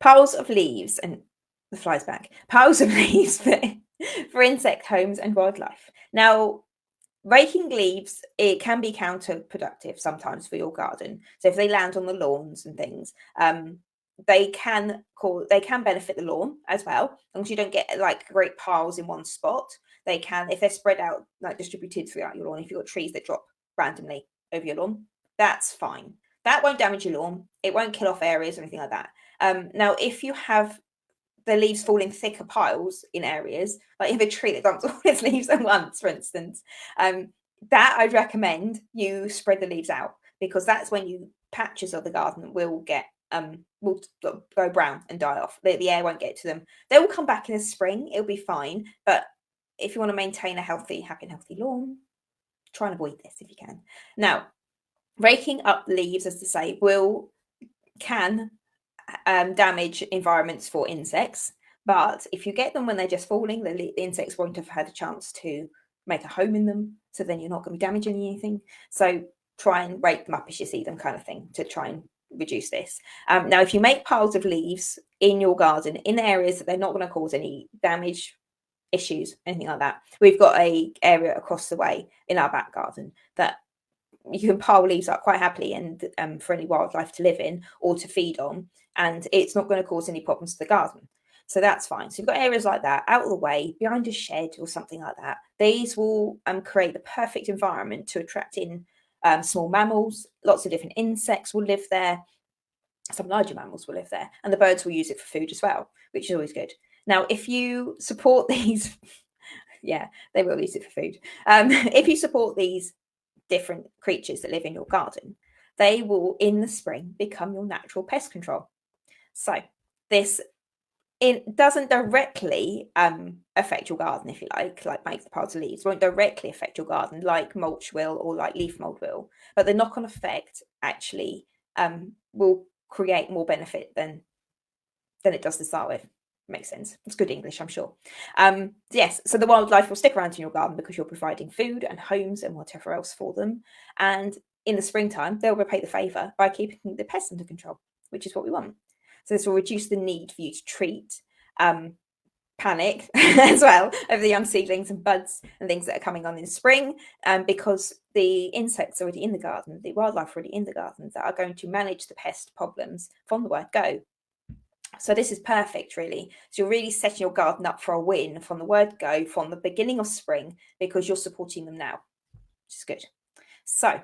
Piles of leaves, and the flies back. Piles of leaves for insect homes and wildlife. Now, raking leaves, it can be counterproductive sometimes for your garden. So if they land on the lawns and things, they can benefit the lawn as well. As long as you don't get like great piles in one spot, they can, if they're spread out, like distributed throughout your lawn. If you've got trees that drop randomly over your lawn, that's fine. That won't damage your lawn. It won't kill off areas or anything like that. Now, if you have the leaves fall in thicker piles in areas, like if a tree that dumps all its leaves at once, for instance, that I'd recommend you spread the leaves out, because that's when you patches of the garden will get will go brown and die off. The air won't get to them. They will come back in the spring. It'll be fine. But if you want to maintain a healthy, happy and healthy lawn, try and avoid this if you can. Now, raking up leaves, as to say, can damage environments for insects, but if you get them when they're just falling, the insects won't have had a chance to make a home in them, so then you're not going to be damaging anything. So try and rake them up as you see them, kind of thing, to try and reduce this. Now, if you make piles of leaves in your garden in areas that they're not going to cause any damage, issues, anything like that, we've got a area across the way in our back garden that you can pile leaves up quite happily, and for any wildlife to live in or to feed on, and it's not going to cause any problems to the garden. So that's fine. So you've got areas like that out of the way, behind a shed or something like that. These will create the perfect environment to attract in small mammals. Lots of different insects will live there. Some larger mammals will live there, and the birds will use it for food as well, which is always good. Now, if you support these, yeah, they will use it for food. If you support these different creatures that live in your garden, they will in the spring become your natural pest control. So this, it doesn't directly affect your garden, if you like make the piles of leaves won't directly affect your garden like mulch will, or like leaf mold will, but the knock-on effect actually will create more benefit than it does to start with. Makes sense. It's good English, I'm sure. Yes, so the wildlife will stick around in your garden because you're providing food and homes and whatever else for them. And in the springtime, they'll repay the favour by keeping the pests under control, which is what we want. So this will reduce the need for you to treat panic as well over the young seedlings and buds and things that are coming on in spring, because the insects are already in the garden, the wildlife are already in the garden that are going to manage the pest problems from the word go. So this is perfect, really. So you're really setting your garden up for a win from the word go, from the beginning of spring, because you're supporting them now, which is good. So